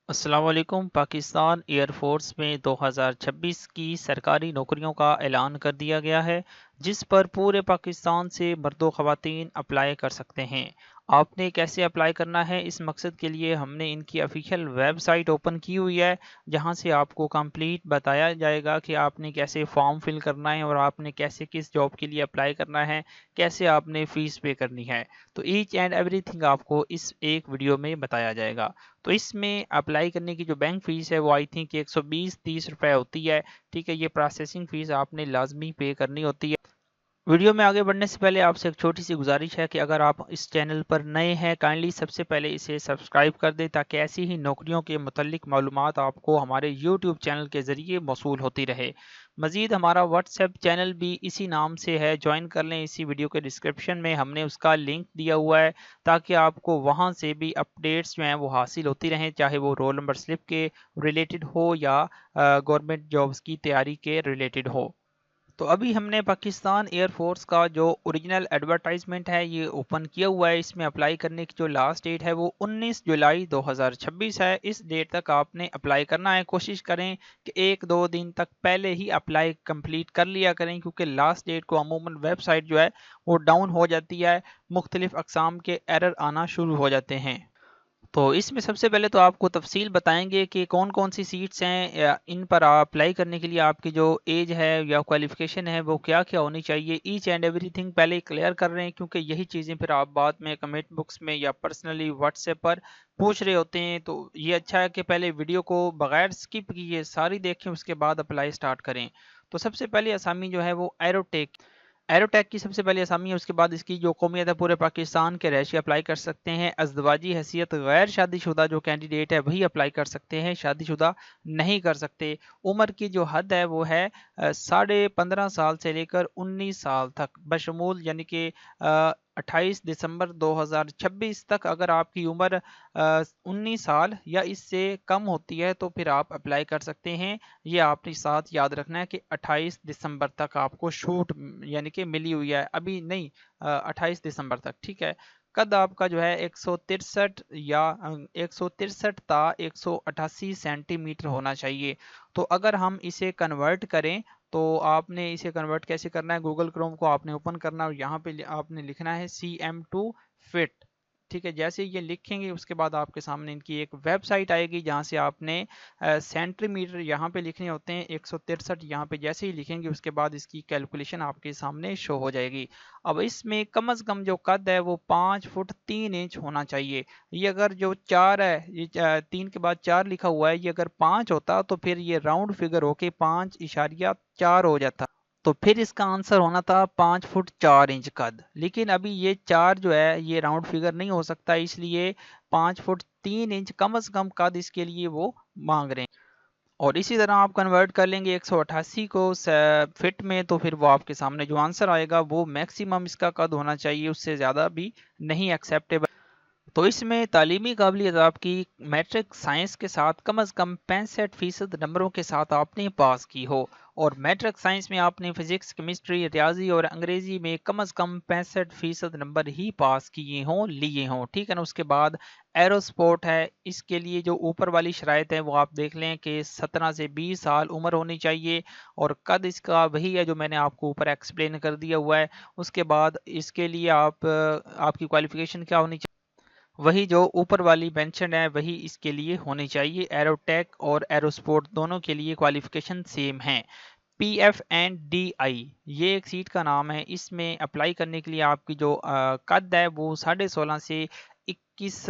अस्सलाम वालेकुम। पाकिस्तान एयरफोर्स में 2026 की सरकारी नौकरियों का ऐलान कर दिया गया है, जिस पर पूरे पाकिस्तान से मर्द व ख़वातीन अप्लाई कर सकते हैं। आपने कैसे अप्लाई करना है, इस मकसद के लिए हमने इनकी ऑफिशियल वेबसाइट ओपन की हुई है, जहां से आपको कंप्लीट बताया जाएगा कि आपने कैसे फॉर्म फिल करना है और आपने कैसे किस जॉब के लिए अप्लाई करना है, कैसे आपने फ़ीस पे करनी है। तो ईच एंड एवरीथिंग आपको इस एक वीडियो में बताया जाएगा। तो इसमें अप्लाई करने की जो बैंक फ़ीस है वो आई थिंक 120-30 रुपए होती है। ठीक है, ये प्रोसेसिंग फ़ीस आपने लाजमी पे करनी होती है। वीडियो में आगे बढ़ने से पहले आपसे एक छोटी सी गुजारिश है कि अगर आप इस चैनल पर नए हैं, काइंडली सबसे पहले इसे सब्सक्राइब कर दें ताकि ऐसी ही नौकरियों के मुतल्लिक मालूमात आपको हमारे यूट्यूब चैनल के ज़रिए मौसूल होती रहे। मज़ीद हमारा व्हाट्सएप चैनल भी इसी नाम से है, ज्वाइन कर लें। इसी वीडियो के डिस्क्रिप्शन में हमने उसका लिंक दिया हुआ है ताकि आपको वहाँ से भी अपडेट्स जो हैं वो हासिल होती रहें, चाहे वो रोल नंबर स्लिप के रिलेटेड हो या गवर्नमेंट जॉब्स की तैयारी के रिलेटेड हो। तो अभी हमने पाकिस्तान एयरफोर्स का जो ओरिजिनल एडवर्टाइजमेंट है ये ओपन किया हुआ है। इसमें अप्लाई करने की जो लास्ट डेट है वो 19 जुलाई 2026 है। इस डेट तक आपने अप्लाई करना है। कोशिश करें कि एक दो दिन तक पहले ही अप्लाई कंप्लीट कर लिया करें, क्योंकि लास्ट डेट को अमूमन वेबसाइट जो है वो डाउन हो जाती है, मुख्तलिफ अकसाम के एरर आना शुरू हो जाते हैं। तो इसमें सबसे पहले तो आपको तफसील बताएंगे कि कौन कौन सी सीट्स हैं, या इन पर अप्लाई करने के लिए आपकी जो एज है या क्वालिफिकेशन है वो क्या क्या होनी चाहिए। ईच एंड एवरीथिंग पहले क्लियर कर रहे हैं, क्योंकि यही चीज़ें फिर आप बाद में कमेंट बॉक्स में या पर्सनली व्हाट्सएप पर पूछ रहे होते हैं। तो ये अच्छा है कि पहले वीडियो को बगैर स्किप किए सारी देखें, उसके बाद अप्लाई स्टार्ट करें। तो सबसे पहले असामी जो है वो एरोटेक एरोटेक की सबसे पहली असामी है। उसके बाद इसकी जो कौमियत है पूरे पाकिस्तान के रहायशी अप्लाई कर सकते हैं। अजदवाजी हैसियत गैर शादीशुदा जो कैंडिडेट है वही अप्लाई कर सकते हैं, शादीशुदा नहीं कर सकते। उम्र की जो हद है वो है 15.5 साल से लेकर 19 साल तक बशमूल, यानी कि 28 दिसंबर 2026 तक अगर आपकी उम्र 19 साल या इससे कम होती है तो फिर आप अप्लाई कर सकते हैं। ये आपने साथ याद रखना है कि 28 दिसंबर तक आपको छूट यानी कि मिली हुई है, अभी नहीं, 28 दिसंबर तक। ठीक है। कद आपका जो है 163 या 163 ता 188 सेंटीमीटर होना चाहिए। तो अगर हम इसे कन्वर्ट करें तो आपने इसे कन्वर्ट कैसे करना है, गूगल क्रोम को आपने ओपन करना है और यहाँ पे आपने लिखना है CM2 फिट। ठीक है, जैसे ये लिखेंगे उसके बाद आपके सामने इनकी एक वेबसाइट आएगी जहाँ से आपने सेंटीमीटर यहाँ पे लिखने होते हैं 163। यहाँ पे जैसे ही लिखेंगे उसके बाद इसकी कैलकुलेशन आपके सामने शो हो जाएगी। अब इसमें कम से कम जो कद है वो 5 फुट 3 इंच होना चाहिए। ये अगर जो 4 है, ये 3 के बाद 4 लिखा हुआ है, ये अगर 5 होता तो फिर ये राउंड फिगर होके 5.4 हो जाता। तो फिर इसका आंसर होना था 5 फुट 4 इंच कद। लेकिन अभी ये 4 जो है ये राउंड फिगर नहीं हो सकता, इसलिए 5 फुट 3 इंच कम से कम कद इसके लिए वो मांग रहे हैं। और इसी तरह आप कन्वर्ट कर लेंगे 188 को फिट में, तो फिर वो आपके सामने जो आंसर आएगा वो मैक्सिमम इसका कद होना चाहिए, उससे ज़्यादा भी नहीं एक्सेप्टेबल। तो इसमें तालीमी काबिलियत आपकी मैट्रिक साइंस के साथ कम से कम 65% नंबरों के साथ आपने पास की हो, और मैट्रिक साइंस में आपने फिजिक्स, केमिस्ट्री, रियाजी और अंग्रेजी में कम से कम 65% नंबर ही पास किए हों, लिए हों। ठीक है ना। उसके बाद एरोस्पोर्ट है, इसके लिए जो ऊपर वाली शराइत है वो आप देख लें कि 17 से 20 साल उम्र होनी चाहिए, और कद इसका वही है जो मैंने आपको ऊपर एक्सप्लेन कर दिया हुआ है। उसके बाद इसके लिए आपकी क्वालिफिकेशन क्या होनी चाहिए, वही जो ऊपर वाली मेंशन है वही इसके लिए होनी चाहिए। एरोटेक और एरोस्पोर्ट दोनों के लिए क्वालिफिकेशन सेम है। PF&DI ये एक सीट का नाम है। इसमें अप्लाई करने के लिए आपकी जो कद है वो 16.5 से 21,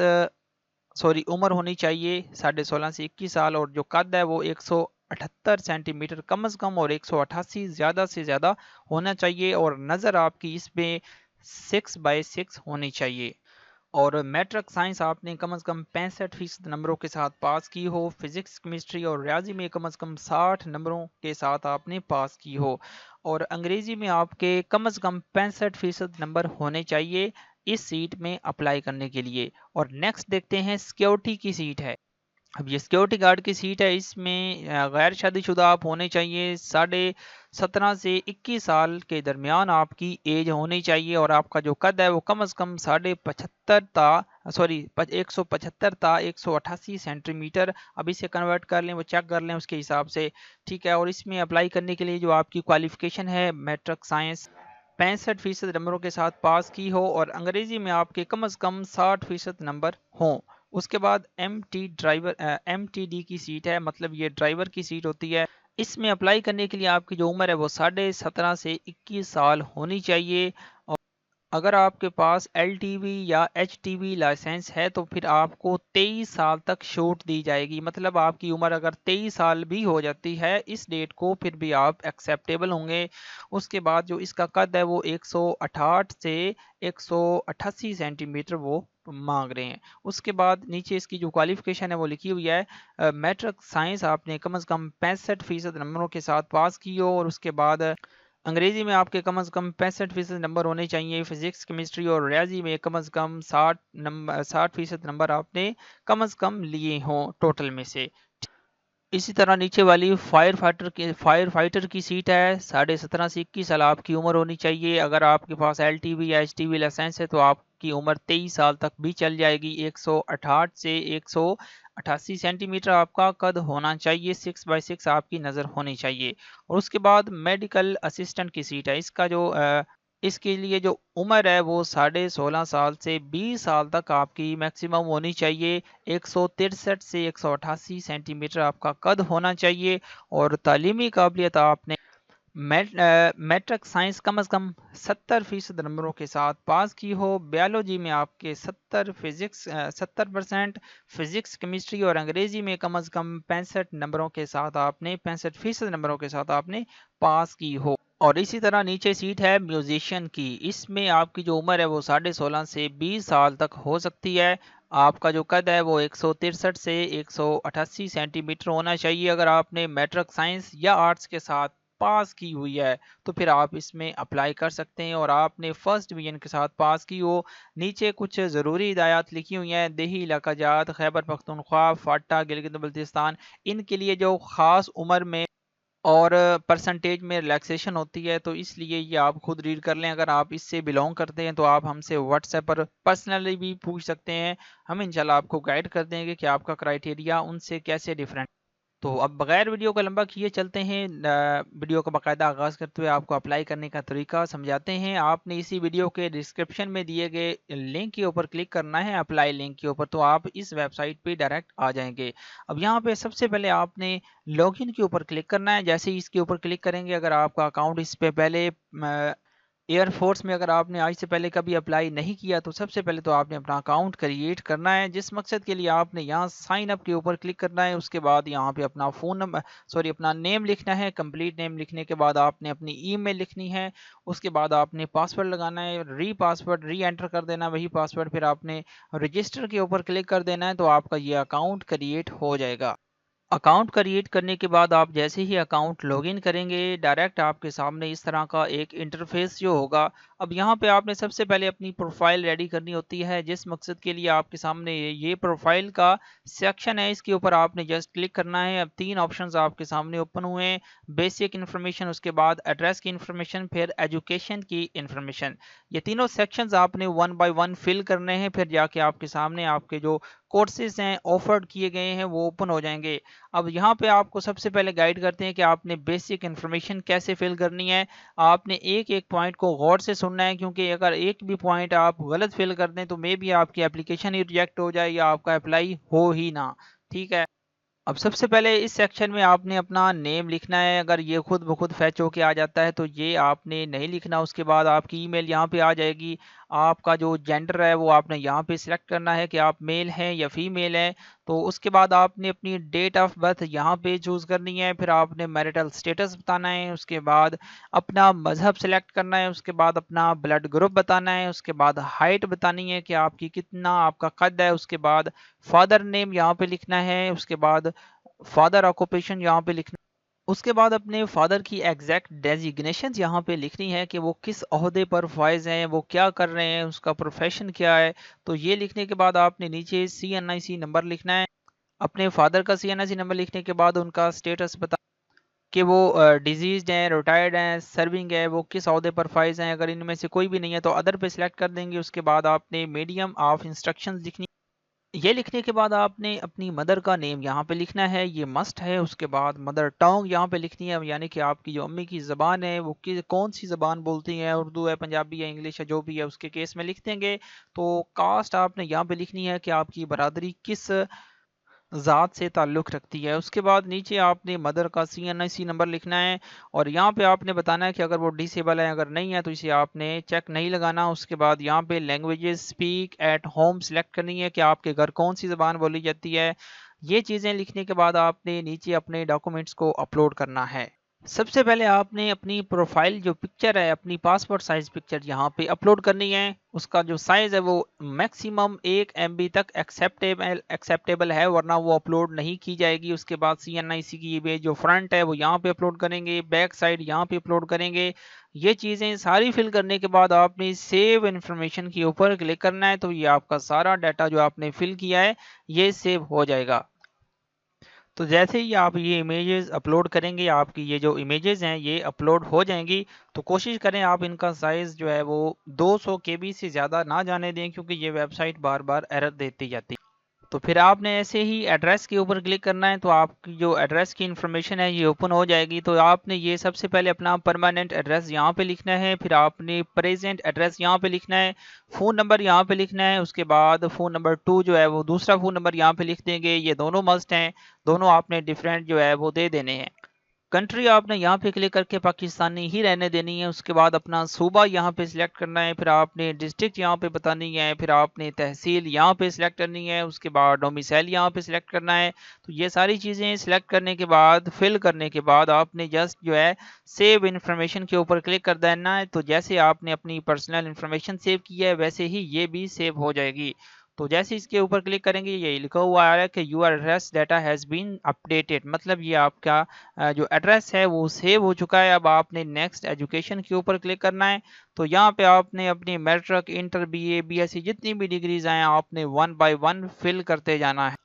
सॉरी उम्र होनी चाहिए 16.5 से 21 साल, और जो कद है वो 178 सेंटीमीटर कम से कम और 188 ज़्यादा से ज़्यादा होना चाहिए, और नज़र आपकी इसमें 6/6 होनी चाहिए। और मैट्रिक साइंस आपने कम से कम 65% नंबरों के साथ पास की हो। फिजिक्स, केमिस्ट्री और रियाजी में कम से कम 60 नंबरों के साथ आपने पास की हो, और अंग्रेजी में आपके कम से कम 65% नंबर होने चाहिए इस सीट में अप्लाई करने के लिए। और नेक्स्ट देखते हैं सिक्योरिटी की सीट है। अब ये सिक्योरिटी गार्ड की सीट है, इसमें गैर शादीशुदा आप होने चाहिए, 17.5 से 21 साल के दरमियान आपकी एज होनी चाहिए, और आपका जो कद है वो कम से कम 175 ता 188 सेंटीमीटर। अब इसे कन्वर्ट कर लें, वो चेक कर लें उसके हिसाब से, ठीक है। और इसमें अप्लाई करने के लिए जो आपकी क्वालिफिकेशन है, मैट्रिक साइंस 65% नंबरों के साथ पास की हो, और अंग्रेजी में आपके कम से कम 60% नंबर हों। उसके बाद MTD की सीट है, मतलब ये ड्राइवर की सीट होती है। इसमें अप्लाई करने के लिए आपकी जो उम्र है वो 17.5 से 21 साल होनी चाहिए। अगर आपके पास LTV या HTV लाइसेंस है तो फिर आपको 23 साल तक छूट दी जाएगी, मतलब आपकी उम्र अगर 23 साल भी हो जाती है इस डेट को, फिर भी आप एक्सेप्टेबल होंगे। उसके बाद जो इसका कद है वो 168 से 188 सेंटीमीटर वो मांग रहे हैं। उसके बाद नीचे इसकी जो क्वालिफिकेशन है वो लिखी हुई है, मैट्रिक साइंस आपने कम से कम 65% नंबरों के साथ पास की हो, और उसके बाद अंग्रेजी में आपके कम से कम 65% नंबर होने चाहिए। फिजिक्स, केमिस्ट्री और रियाजी में कम से कम 60% नंबर आपने कम से कम लिए हों टोटल में से। इसी तरह नीचे वाली फायर फाइटर की सीट है, 17.5 से 21 साल आपकी उम्र होनी चाहिए। अगर आपके पास LTV या HTV लाइसेंस है तो आपकी उम्र 23 साल तक भी चल जाएगी। 168 से 188 सेंटीमीटर आपका कद होना चाहिए, 6x6 आपकी नज़र होनी चाहिए। और उसके बाद मेडिकल असिस्टेंट की सीट है, इसके लिए जो उम्र है वो 16.5 साल से 20 साल तक आपकी मैक्सिमम होनी चाहिए। 163 से 188 सेंटीमीटर आपका कद होना चाहिए, और तालीमी काबिलियत आपने मैट्रिक साइंस कम से कम 70% नंबरों के साथ पास की हो। बायोलॉजी में आपके 70% फिजिक्स, केमिस्ट्री और अंग्रेजी में कम से कम 65% नंबरों के साथ आपने पास की हो। और इसी तरह नीचे सीट है म्यूजिशियन की, इसमें आपकी जो उम्र है वो 16.5 से 20 साल तक हो सकती है। आपका जो कद है वो 163 से 188 सेंटीमीटर होना चाहिए। अगर आपने मैट्रिक साइंस या आर्ट्स के साथ पास की हुई है तो फिर आप इसमें अप्लाई कर सकते हैं, और आपने फर्स्ट डिवीजन के साथ पास की हो। नीचे कुछ ज़रूरी हिदायत लिखी हुई हैं, देही इलाका जात, खैबर पख्तूनख्वा, फाटा, गिलगित बल्तिस्तान, इनके लिए जो ख़ास उम्र में और परसेंटेज में रिलैक्सेशन होती है, तो इसलिए ये आप खुद रीड कर लें। अगर आप इससे बिलोंग करते हैं तो आप हमसे व्हाट्सएप पर पर्सनली भी पूछ सकते हैं, हम इंशाल्लाह आपको गाइड कर देंगे कि आपका क्राइटेरिया उनसे कैसे डिफरेंट। तो अब बगैर वीडियो को लंबा किए चलते हैं, वीडियो का बाकायदा आगाज़ करते हुए आपको अप्लाई करने का तरीका समझाते हैं। आपने इसी वीडियो के डिस्क्रिप्शन में दिए गए लिंक के ऊपर क्लिक करना है, अप्लाई लिंक के ऊपर, तो आप इस वेबसाइट पे डायरेक्ट आ जाएंगे। अब यहाँ पे सबसे पहले आपने लॉगिन के ऊपर क्लिक करना है। जैसे ही इसके ऊपर क्लिक करेंगे, अगर आपका अकाउंट इस पे पहले एयरफोर्स में अगर आपने आज से पहले कभी अप्लाई नहीं किया तो सबसे पहले तो आपने अपना अकाउंट क्रिएट करना है, जिस मकसद के लिए आपने यहाँ साइन अप के ऊपर क्लिक करना है। उसके बाद यहाँ पे अपना फ़ोन नंबर अपना नेम लिखना है। कंप्लीट नेम लिखने के बाद आपने अपनी ईमेल लिखनी है। उसके बाद आपने पासवर्ड लगाना है, री एंटर कर देना वही पासवर्ड, फिर आपने रजिस्टर के ऊपर क्लिक कर देना है, तो आपका ये अकाउंट क्रिएट हो जाएगा। अकाउंट क्रिएट करने के बाद आप जैसे ही अकाउंट लॉगिन करेंगे, डायरेक्ट आपके सामने इस तरह का एक इंटरफेस जो होगा। अब यहाँ पे आपने सबसे पहले अपनी प्रोफाइल रेडी करनी होती है, जिस मकसद के लिए आपके सामने ये प्रोफाइल का सेक्शन है, इसके ऊपर आपने जस्ट क्लिक करना है। अब 3 ऑप्शंस आपके सामने ओपन हुए हैं, बेसिक इन्फॉर्मेशन, उसके बाद एड्रेस की इन्फॉर्मेशन, फिर एजुकेशन की इन्फॉर्मेशन। ये तीनों सेक्शंस आपने 1 बाय 1 फिल करने हैं, फिर जाके आपके सामने आपके जो कोर्सेज हैं ऑफर्ड किए गए हैं वो ओपन हो जाएंगे। अब यहाँ पे आपको सबसे पहले गाइड करते हैं कि आपने बेसिक इन्फॉर्मेशन कैसे फिल करनी है। आपने एक एक पॉइंट को गौर से सुनना है, क्योंकि अगर एक भी पॉइंट आप गलत फिल कर दें तो मे भी आपकी एप्लीकेशन ही रिजेक्ट हो जाए या आपका अप्लाई हो ही ना। ठीक है। अब सबसे पहले इस सेक्शन में आपने अपना नेम लिखना है। अगर ये खुद ब खुद फैच होके आ जाता है तो ये आपने नहीं लिखना। उसके बाद आपकी ईमेल यहाँ पे आ जाएगी। आपका जो जेंडर है वो आपने यहाँ पे सिलेक्ट करना है कि आप मेल हैं या फीमेल हैं। तो उसके बाद आपने अपनी डेट ऑफ बर्थ यहाँ पे चूज़ करनी है, फिर आपने मैरिटल स्टेटस बताना है, उसके बाद अपना मज़हब सेलेक्ट करना है, उसके बाद अपना ब्लड ग्रुप बताना है, उसके बाद हाइट बतानी है कि आपकी कितना आपका कद है, उसके बाद फादर नेम यहाँ पे लिखना है, उसके बाद फादर ऑक्यूपेशन यहाँ पे लिखना। उसके बाद अपने फादर की एग्जैक्ट डेजिग्नेशन यहाँ पे लिखनी है कि वो किस ओहदे पर फाइज हैं, वो क्या कर रहे हैं, उसका प्रोफेशन क्या है। तो ये लिखने के बाद आपने नीचे CNIC नंबर लिखना है। اپنے فادر کا CNIC نمبر لکھنے کے بعد ان کا اسٹیٹس بتا کہ وہ ڈیزیزڈ ہیں، ریٹائرڈ ہیں، سرونگ ہے، وہ کس عہدے پر فائز ہیں. اگر ان میں سے کوئی بھی نہیں ہے تو ادر پہ سلیکٹ کر دیں گے. اس کے بعد آپ نے میڈیم آف انسٹرکشنز لکھنی. یہ لکھنے کے بعد آپ نے اپنی مدر کا نیم یہاں پہ لکھنا ہے، یہ مسٹ ہے. اس کے بعد مدر ٹانگ یہاں پہ لکھنی ہے، یعنی کہ آپ کی جو امی کی زبان ہے وہ کون سی زبان بولتی ہیں، اردو ہے، پنجابی ہے، انگلش ہے، جو بھی ہے اس کے کیس میں لکھ دیں گے. تو کاسٹ آپ نے یہاں پہ لکھنی ہے کہ آپ کی برادری کس ذات سے تعلق رکھتی ہے. اس کے بعد نیچے آپ نے مدر کا CNIC نمبر لکھنا ہے، اور یہاں پہ آپ نے بتانا ہے کہ اگر وہ ڈسیبل ہے، اگر نہیں ہے تو اسے آپ نے چیک نہیں لگانا. اس کے بعد یہاں پہ languages speak at home select کرنی ہے کہ آپ کے گھر کون سی زبان بولی جاتی ہے. یہ چیزیں لکھنے کے بعد آپ نے نیچے اپنے ڈاکومنٹس کو اپلوڈ کرنا ہے. سب سے پہلے آپ نے اپنی پروفائل جو پکچر ہے، اپنی پاسپورٹ سائز پکچر یہاں پہ اپلوڈ کرنی ہے. اس کا جو سائز ہے وہ میکسیمم 1 MB تک ایکسیپٹیبل ہے، ورنہ وہ اپلوڈ نہیں کی جائے گی. اس کے بعد CNIC کی جو فرنٹ ہے وہ یہاں پہ اپلوڈ کریں گے، بیک سائڈ یہاں پہ اپلوڈ کریں گے. یہ چیزیں ساری فل کرنے کے بعد آپ نے سیو انفارمیشن کے اوپر کلک کرنا ہے، تو یہ آپ کا سارا ڈیٹا جو آپ نے فل کیا ہے یہ سیو ہو جائے گا. تو جیسے ہی آپ یہ امیجز اپلوڈ کریں گے، آپ کی یہ جو امیجز ہیں یہ اپلوڈ ہو جائیں گی. تو کوشش کریں آپ ان کا سائز جو ہے وہ 200 KB سے زیادہ نہ جانے دیں، کیونکہ یہ ویب سائٹ بار بار ایرر دیتی جاتی ہے. تو پھر آپ نے ایسے ہی ایڈریس کے اوپر کلک کرنا ہے، تو آپ کی جو ایڈریس کی انفارمیشن ہے یہ اوپن ہو جائے گی. تو آپ نے یہ سب سے پہلے اپنا پرماننٹ ایڈریس یہاں پہ لکھنا ہے، پھر آپ نے پریزنٹ ایڈریس یہاں پہ لکھنا ہے، فون نمبر یہاں پہ لکھنا ہے. اس کے بعد فون نمبر 2 جو ہے وہ دوسرا فون نمبر یہاں پہ لکھ دیں گے. یہ دونوں مسٹ ہیں، دونوں آپ نے ڈیفرنٹ جو ہے وہ دے دینے ہیں. کنٹری آپ نے یہاں پہ کلک کر کے پاکستانی ہی رہنے دینی ہے. اس کے بعد اپنا صوبہ یہاں پہ سلیکٹ کرنا ہے، پھر آپ نے ڈسٹرکٹ یہاں پہ بتانی ہے، پھر آپ نے تحصیل یہاں پہ سلیکٹ کرنی ہے. اس کے بعد ڈومیسائل یہاں پہ سلیکٹ کرنا ہے. تو یہ ساری چیزیں سلیکٹ کرنے کے بعد فل کرنے کے بعد آپ نے جسٹ جو ہے سیو انفارمیشن کے اوپر کلک کر دینا ہے. تو جیسے آپ نے اپنی پرسنل انفارمیشن سیو کی ہے ویسے ہی یہ بھی سیو ہو جائے گی. تو جیسے اس کے اوپر کلک کریں گے یہ لکھا ہوا آ رہا ہے کہ your address data has been updated, مطلب یہ آپ کا جو ایڈریس ہے وہ سیو ہو چکا ہے. اب آپ نے نیکسٹ ایجوکیشن کے اوپر کلک کرنا ہے. تو یہاں پہ آپ نے اپنی میٹرک، انٹر، BA، BSc جتنی بھی ڈگریز ہیں آپ نے 1 by 1 فل کرتے جانا ہے.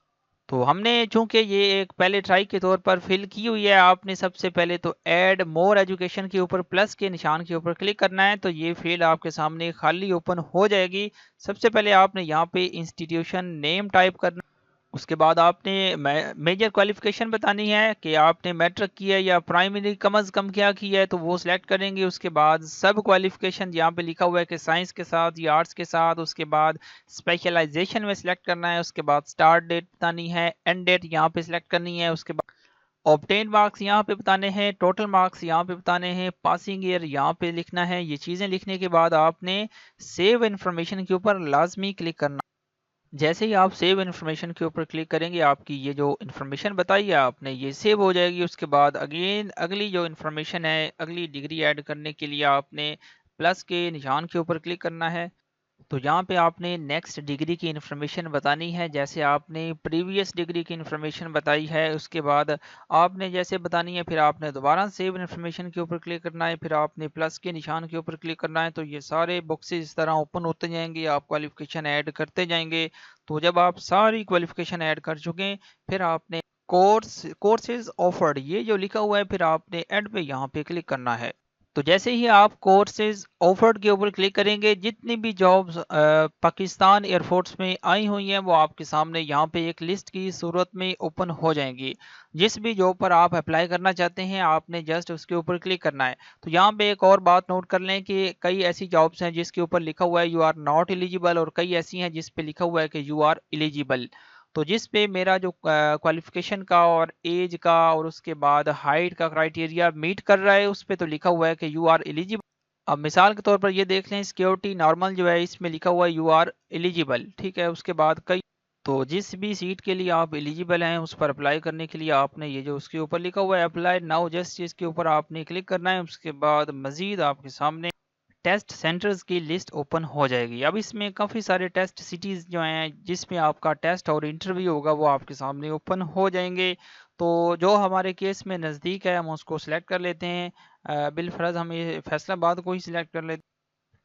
تو ہم نے چونکہ یہ ایک پہلے ٹرائی کے طور پر فل کی ہوئی ہے، آپ نے سب سے پہلے تو ایڈ مور ایجوکیشن کے اوپر پلس کے نشان کے اوپر کلک کرنا ہے. تو یہ فیلڈ آپ کے سامنے خالی اوپن ہو جائے گی. سب سے پہلے آپ نے یہاں پہ انسٹیٹیوشن نیم ٹائپ کرنا. اس کے بعد آپ نے میجر کوالیفیکیشن بتانی ہے کہ آپ نے میٹرک کی ہے یا پرائمری کم از کم کیا کی ہے، تو وہ سلیکٹ کریں گے. اس کے بعد سب کوالیفیکیشن یہاں پہ لکھا ہوا ہے کہ سائنس کے ساتھ یا آرٹس کے ساتھ. اس کے بعد اسپیشلائزیشن میں سلیکٹ کرنا ہے. اس کے بعد اسٹارٹ ڈیٹ بتانی ہے، اینڈ ڈیٹ یہاں پہ سلیکٹ کرنی ہے. اس کے بعد اوبٹین مارکس یہاں پہ بتانے ہیں، ٹوٹل مارکس یہاں پہ بتانے ہیں، پاسنگ ایئر یہاں پہ لکھنا ہے. یہ چیزیں لکھنے کے بعد آپ نے سیو انفارمیشن کے اوپر لازمی کلک کرنا. جیسے ہی آپ سیو انفارمیشن کے اوپر کلک کریں گے آپ کی یہ جو انفارمیشن بتائی ہے آپ نے یہ سیو ہو جائے گی. اس کے بعد اگین اگلی جو انفارمیشن ہے، اگلی ڈگری ایڈ کرنے کے لیے آپ نے پلس کے نشان کے اوپر کلک کرنا ہے. تو یہاں پہ آپ نے نیکسٹ ڈگری کی انفارمیشن بتانی ہے، جیسے آپ نے پریویس ڈگری کی انفارمیشن بتائی ہے. اس کے بعد آپ نے جیسے بتانی ہے، پھر آپ نے دوبارہ سیو انفارمیشن کے اوپر کلک کرنا ہے، پھر آپ نے پلس کے نشان کے اوپر کلک کرنا ہے. تو یہ سارے باکسز اس طرح اوپن ہوتے جائیں گے، آپ کوالیفیکیشن ایڈ کرتے جائیں گے. تو جب آپ ساری کوالیفیکیشن ایڈ کر چکیں پھر آپ نے کورسز آفرڈ یہ جو لکھا ہوا ہے پھر آپ نے ایڈ پہ یہاں پہ کلک کرنا ہے. تو جیسے ہی آپ کورسز آفرڈ کے اوپر کلک کریں گے، جتنی بھی جابز پاکستان ایئر فورس میں آئی ہوئی ہیں وہ آپ کے سامنے یہاں پہ ایک لسٹ کی صورت میں اوپن ہو جائیں گی. جس بھی جاب پر آپ اپلائی کرنا چاہتے ہیں آپ نے جسٹ اس کے اوپر کلک کرنا ہے. تو یہاں پہ ایک اور بات نوٹ کر لیں کہ کئی ایسی جابز ہیں جس کے اوپر لکھا ہوا ہے یو آر ناٹ ایلیجیبل، اور کئی ایسی ہیں جس پہ لکھا ہوا ہے کہ یو آر ایلیجیبل. تو جس پہ میرا جو کوالیفیکیشن کا اور ایج کا اور اس کے بعد ہائٹ کا کرائٹیریا میٹ کر رہا ہے اس پہ تو لکھا ہوا ہے کہ یو آر ایلیجیبل. اب مثال کے طور پر یہ دیکھ لیں سیکیورٹی نارمل جو ہے اس میں لکھا ہوا ہے یو آر ایلیجیبل، ٹھیک ہے. اس کے بعد کئی تو جس بھی سیٹ کے لیے آپ ایلیجیبل ہیں اس پر اپلائی کرنے کے لیے آپ نے یہ جو اس کے اوپر لکھا ہوا ہے اپلائی ناؤ جسٹ اس کے اوپر آپ نے کلک کرنا ہے. اس کے بعد مزید آپ کے سامنے ٹیسٹ سینٹرز کی لسٹ اوپن ہو جائے گی. اب اس میں کافی سارے ٹیسٹ سٹیز جو ہیں جس میں آپ کا ٹیسٹ اور انٹرویو ہوگا وہ آپ کے سامنے اوپن ہو جائیں گے. تو جو ہمارے کیس میں نزدیک ہے ہم اس کو سلیکٹ کر لیتے ہیں. بالفرض ہم یہ فیصل آباد کو ہی سلیکٹ کر لیتے ہیں.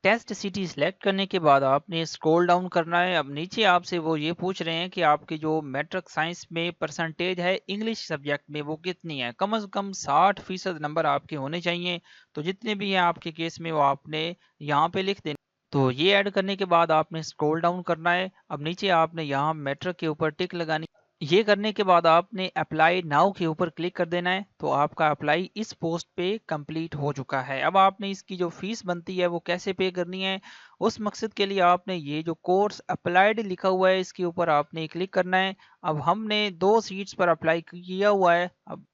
टेस्ट सिटी सिलेक्ट करने के बाद आपने स्क्रॉल डाउन करना है। अब नीचे आपसे वो ये पूछ रहे हैं कि आपकी जो मैट्रिक साइंस में परसेंटेज है इंग्लिश सब्जेक्ट में वो कितनी है। कम से कम 60% नंबर आपके होने चाहिए। तो जितने भी हैं आपके केस में वो आपने यहाँ पे लिख देना। तो ये ऐड करने के बाद आपने स्क्रॉल डाउन करना है। अब नीचे आपने यहाँ मैट्रिक के ऊपर टिक लगानी। ये करने के बाद आपने अप्लाई नाउ के ऊपर क्लिक कर देना है। तो आपका अप्लाई इस पोस्ट पे कंप्लीट हो चुका है। अब आपने इसकी जो फीस बनती है वो कैसे पे करनी है, उस मकसद के लिए आपने ये जो कोर्स अप्लाइड लिखा हुआ है इसके ऊपर आपने क्लिक करना है। अब हमने 2 सीट्स पर अप्लाई किया हुआ है। अब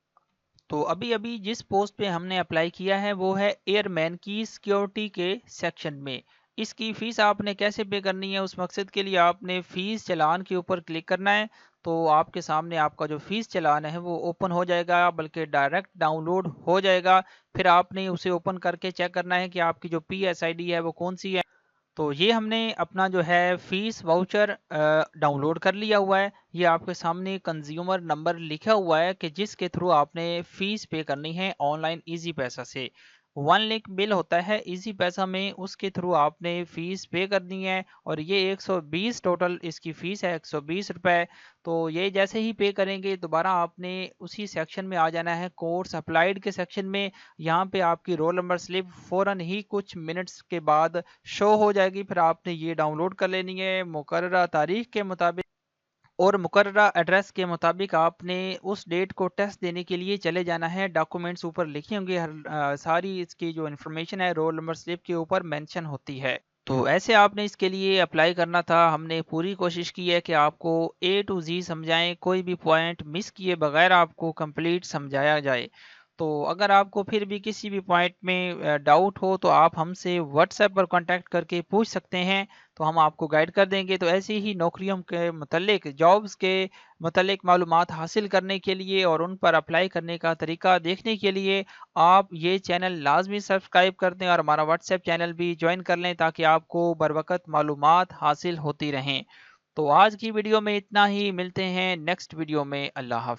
तो अभी अभी जिस पोस्ट पे हमने अप्लाई किया है वो है एयरमैन की सिक्योरिटी के सेक्शन में। इसकी फीस आपने कैसे पे करनी है, उस मकसद के लिए आपने फीस चलान के ऊपर क्लिक करना है। तो आपके सामने आपका जो फीस चलान है वो ओपन हो जाएगा, बल्कि डायरेक्ट डाउनलोड हो जाएगा। फिर आपने उसे ओपन करके चेक करना है कि आपकी जो PSID है वो कौन सी है। तो ये हमने अपना जो है फीस वाउचर डाउनलोड कर लिया हुआ है। ये आपके सामने कंज्यूमर नंबर लिखा हुआ है कि जिसके थ्रू आपने फीस पे करनी है ऑनलाइन इजी पैसा से। 1 लिंक बिल होता है इजी पैसा में, उसके थ्रू आपने फीस पे करनी है। और ये 120 टोटल इसकी फीस है, 120 रुपये। तो ये जैसे ही पे करेंगे दोबारा आपने उसी सेक्शन में आ जाना है, कोर्स अप्लाइड के सेक्शन में। यहाँ पे आपकी रोल नंबर स्लिप फ़ौरन ही कुछ मिनट्स के बाद शो हो जाएगी। फिर आपने ये डाउनलोड कर लेनी है मुकर्ररा तारीख के मुताबिक और मुकर्ररा एड्रेस के मुताबिक। आपने उस डेट को टेस्ट देने के लिए चले जाना है। डॉक्यूमेंट्स ऊपर लिखे होंगे, सारी इसकी जो इन्फॉर्मेशन है रोल नंबर स्लिप के ऊपर मेंशन होती है। तो ऐसे आपने इसके लिए अप्लाई करना था। हमने पूरी कोशिश की है कि आपको A to Z समझाएं, कोई भी पॉइंट मिस किए बगैर आपको कंप्लीट समझाया जाए। तो अगर आपको फिर भी किसी भी पॉइंट में डाउट हो तो आप हमसे व्हाट्सएप पर कांटेक्ट करके पूछ सकते हैं। तो हम आपको गाइड कर देंगे। तो ऐसे ही नौकरियों के मतलब जॉब्स के मतलब मालूमात हासिल करने के लिए और उन पर अप्लाई करने का तरीका देखने के लिए आप ये चैनल लाजमी सब्सक्राइब कर दें और हमारा व्हाट्सएप चैनल भी ज्वाइन कर लें, ताकि आपको बर वक्त मालूमात हासिल होती रहें। तो आज की वीडियो में इतना ही, मिलते हैं नेक्स्ट वीडियो में। अल्लाह हाफ़िज़।